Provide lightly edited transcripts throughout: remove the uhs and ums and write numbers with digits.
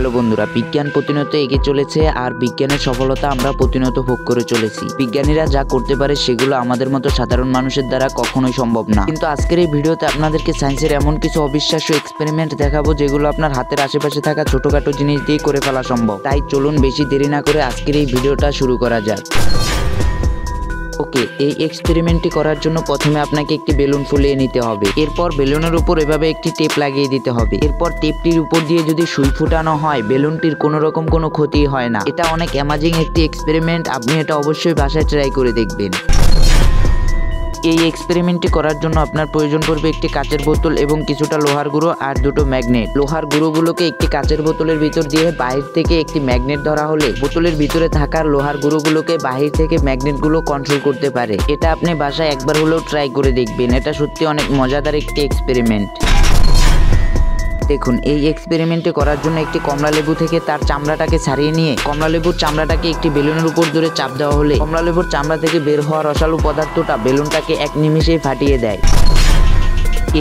Hello বন্ধুরা, বিজ্ঞান প্রতিনিয়ত এগিয়ে চলেছে আর বিজ্ঞানের সফলতা আমরা প্রতিনিয়ত ভোগ করে চলেছি। বিজ্ঞানীরা যা করতে পারে সেগুলো আমাদের মতো সাধারণ মানুষের দ্বারা কখনোই সম্ভব না। কিন্তু আজকের এই ভিডিওতে আপনাদেরকে সায়েন্সের এমন কিছু অবিশ্বাস্য এক্সপেরিমেন্ট দেখাবো যেগুলো আপনার হাতের আশেপাশে থাকা ছোটখাটো জিনিস দিয়ে করে ফেলা সম্ভব। তাই চলুন বেশি দেরি না করে আজকের এই ভিডিওটা শুরু করা যাক। ওকে, এই এক্সপেরিমেন্টটি করার জন্য প্রথমে আপনাকে একটি বেলুন ফুলিয়ে নিতে হবে। এরপর বেলুনের উপর এভাবে একটি টেপ লাগিয়ে দিতে হবে। এরপর টেপটির উপর দিয়ে যদি সুই ফুটানো হয় বেলুনটির কোনো রকম কোনো ক্ষতি হয় না। এটা অনেক অ্যামাজিং একটি এক্সপেরিমেন্ট, আপনি এটা অবশ্যই বাসায় ট্রাই করে দেখবেন। এই এক্সপেরিমেন্টটি করার জন্য আপনার প্রয়োজন পড়বে একটি কাচের বোতল এবং কিছুটা লোহার গুঁড়ো আর দুটো ম্যাগনেট। লোহার গুঁড়োগুলোকে একটি কাচের বোতলের ভিতর দিয়ে বাহির থেকে একটি ম্যাগনেট ধরা হলে বোতলের ভিতরে থাকার লোহার গুঁড়োগুলোকে বাহির থেকে ম্যাগনেটগুলো কন্ট্রোল করতে পারে। এটা আপনি বাসায় একবার হলেও ট্রাই করে দেখবেন, এটা সত্যি অনেক মজাদার একটি এক্সপেরিমেন্ট। দেখুন, এই এক্সপেরিমেন্টটি করার জন্য একটি কমলা লেবু থেকে তার চামড়াটাকে ছাড়িয়ে নিয়ে কমলা লেবুর চামড়াটাকে একটি বেলুনের উপর ধরে চাপ দেওয়া হলে কমলা লেবুর চামড়া থেকে বের হওয়া রসালো পদার্থটা বেলুনটাকে এক নিমিষেই ফাটিয়ে দেয়।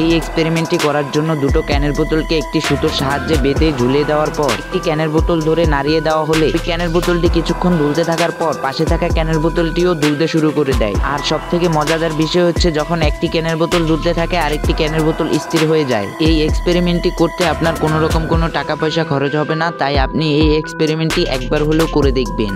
এই এক্সপেরিমেন্টটি করার জন্য দুটো ক্যানের বোতলকে একটি সুতোর সাহায্যে বেঁধে ঝুলিয়ে দেওয়ার পর একটি ক্যানের বোতল ধরে নাড়িয়ে দেওয়া হলে ওই ক্যানের বোতলটি কিছুক্ষণ দুলতে থাকার পর পাশে থাকা ক্যানের বোতলটিও দুলতে শুরু করে দেয়। আর সব থেকে মজাদার বিষয় হচ্ছে যখন একটি ক্যানের বোতল দুলতে থাকে আরেকটি ক্যানের বোতল স্থির হয়ে যায়। এই এক্সপেরিমেন্টটি করতে আপনার কোনো রকম কোনো টাকা পয়সা খরচ হবে না, তাই আপনি এই এক্সপেরিমেন্টটি একবার হলেও করে দেখবেন।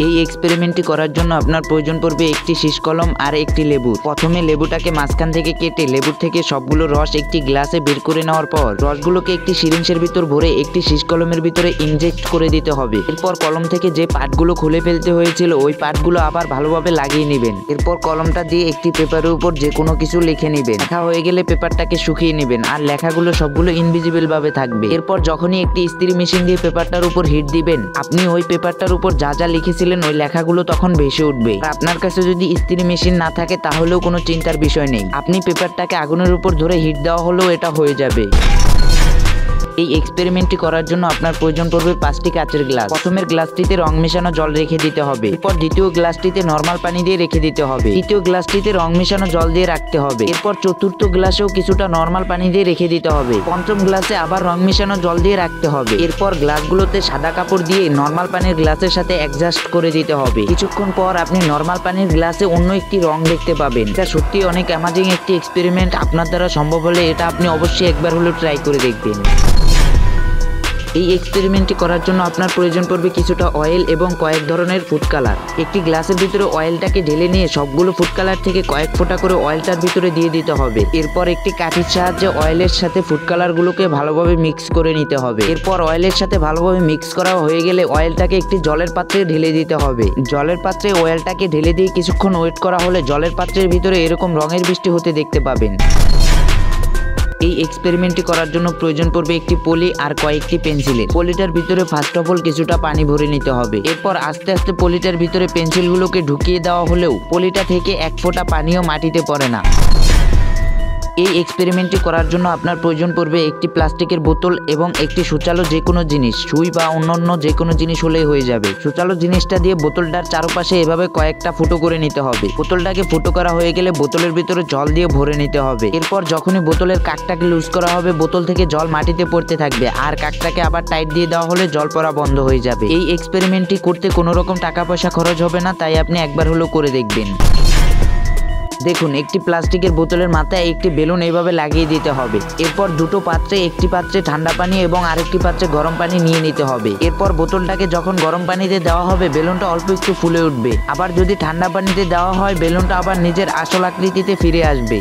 এই এক্সপেরিমেন্টটি করার জন্য আপনার প্রয়োজন পড়বে একটি শীষ কলম আর একটি লেবু। প্রথমে লেবুটাকে মাঝখান থেকে কেটে লেবুর থেকে সবগুলো রস একটি গ্লাসে বের করে নেওয়ার পর রসগুলোকে একটি সিরিঞ্জের ভিতর ভরে একটি শীষ কলমের ভিতরে ইনজেক্ট করে দিতে হবে। এরপর কলম থেকে যে পার্টগুলো খুলে ফেলতে হয়েছিল ওই পার্টগুলো আবার ভালোভাবে লাগিয়ে নেবেন। এরপর কলমটা দিয়ে একটি পেপারের উপর যে কোনো কিছু লিখে নেবেন। লেখা হয়ে গেলে পেপারটাকে শুকিয়ে নেবেন আর লেখাগুলো সবগুলো ইনভিজিবল ভাবে থাকবে। এরপর যখনই একটি ইস্ত্রি মেশিন দিয়ে পেপারটার উপর হিট দিবেন আপনি ওই পেপারটার উপর যা যা লিখেছিলেন ওই লেখাগুলো তখন ভেসে উঠবে। আপনার কাছে যদি ইস্ত্রি মেশিন না থাকে তাহলেও কোনো চিন্তার বিষয় নেই, আপনি পেপারটাকে আগুনের উপর ধরে হিট দেওয়া হলেও এটা হয়ে যাবে। এই এক্সপেরিমেন্টটি করার জন্য আপনার প্রয়োজন পড়বে 5টি কাচের গ্লাস। প্রথমের গ্লাসটিতে রং মেশানো জল রেখে দিতে হবে। এরপর দ্বিতীয় গ্লাসটিতে নরমাল পানি দিয়ে রেখে দিতে হবে। তৃতীয় গ্লাসটিতে রং মেশানো জল দিয়ে রাখতে হবে। এরপর চতুর্থ গ্লাসেও কিছুটা নরমাল পানি দিয়ে রেখে দিতে হবে। পঞ্চম গ্লাসে আবার রং মেশানো জল দিয়ে রাখতে হবে। এরপর গ্লাসগুলোতে সাদা কাপড় দিয়ে নরমাল পানির গ্লাসের সাথে অ্যাডজাস্ট করে দিতে হবে। কিছুক্ষণ পর আপনি নরমাল পানির গ্লাসে অন্য একটি রং দেখতে পাবেন। এটা সত্যি অনেক অ্যামাজিং একটি এক্সপেরিমেন্ট, আপনার দ্বারা সম্ভব হলে এটা আপনি অবশ্যই একবার হলেও ট্রাই করে দেখবেন। এই এক্সপেরিমেন্টটি করার জন্য আপনার প্রয়োজন পড়বে কিছুটা অয়েল এবং কয়েক ধরনের ফুড কালার। একটি গ্লাসের ভিতরে অয়েলটাকে ঢেলে নিয়ে সবগুলো ফুড কালার থেকে কয়েক ফোঁটা করে অয়েলটার ভিতরে দিয়ে দিতে হবে। এরপর একটি কাঠির সাহায্যে অয়েলের সাথে ফুড কালারগুলোকে ভালোভাবে মিক্স করে নিতে হবে। এরপর অয়েলের সাথে ভালোভাবে মিক্স করা হয়ে গেলে অয়েলটাকে একটি জলের পাত্রে ঢেলে দিতে হবে। জলের পাত্রে অয়েলটাকে ঢেলে দিয়ে কিছুক্ষণ ওয়েট করা হলে জলের পাত্রের ভিতরে এরকম রঙের বৃষ্টি হতে দেখতে পাবেন। এই এক্সপেরিমেন্টটি করার জন্য প্রয়োজন পড়বে একটি পলি আর কয়েকটি পেন্সিলের। পলিটার ভিতরে ফার্স্ট অফ অল কিছুটা পানি ভরে নিতে হবে। এরপর আস্তে আস্তে পলিটার ভিতরে পেন্সিলগুলোকে ঢুকিয়ে দেওয়া হলেও পলিটা থেকে এক ফোঁটা পানিও মাটিতে পড়ে না। এই এক্সপেরিমেন্টটি করার জন্য আপনার প্রয়োজন পড়বে একটি প্লাস্টিকের বোতল এবং একটি সুচালো যে কোনো জিনিস, সুই বা অন্যান্য যে কোনো জিনিস হলেই হয়ে যাবে। সুচালো জিনিসটা দিয়ে বোতলটার চারপাশে এভাবে কয়েকটা ফুটো করে নিতে হবে। বোতলটাকে ফুটো করা হয়ে গেলে বোতলের ভিতরে জল দিয়ে ভরে নিতে হবে। এরপর যখনই বোতলের কাকটাকে লুজ করা হবে বোতল থেকে জল মাটিতে পড়তে থাকবে আর কাকটাকে আবার টাইট দিয়ে দেওয়া হলে জল পড়া বন্ধ হয়ে যাবে। এই এক্সপেরিমেন্টটি করতে কোনো রকম টাকা পয়সা খরচ হবে না, তাই আপনি একবার হলেও করে দেখবেন। দেখুন, একটি প্লাস্টিকের বোতলের মাথায় একটি বেলুন এইভাবে লাগিয়ে দিতে হবে। এরপর দুটো পাত্রে, একটি পাত্রে ঠান্ডা পানি এবং আরেকটি পাত্রে গরম পানি নিয়ে নিতে হবে। এরপর বোতলটাকে যখন গরম পানিতে দেওয়া হবে বেলুনটা অল্প একটু ফুলে উঠবে। আবার যদি ঠান্ডা পানিতে দেওয়া হয় বেলুনটা আবার নিজের আসল আকৃতিতে ফিরে আসবে।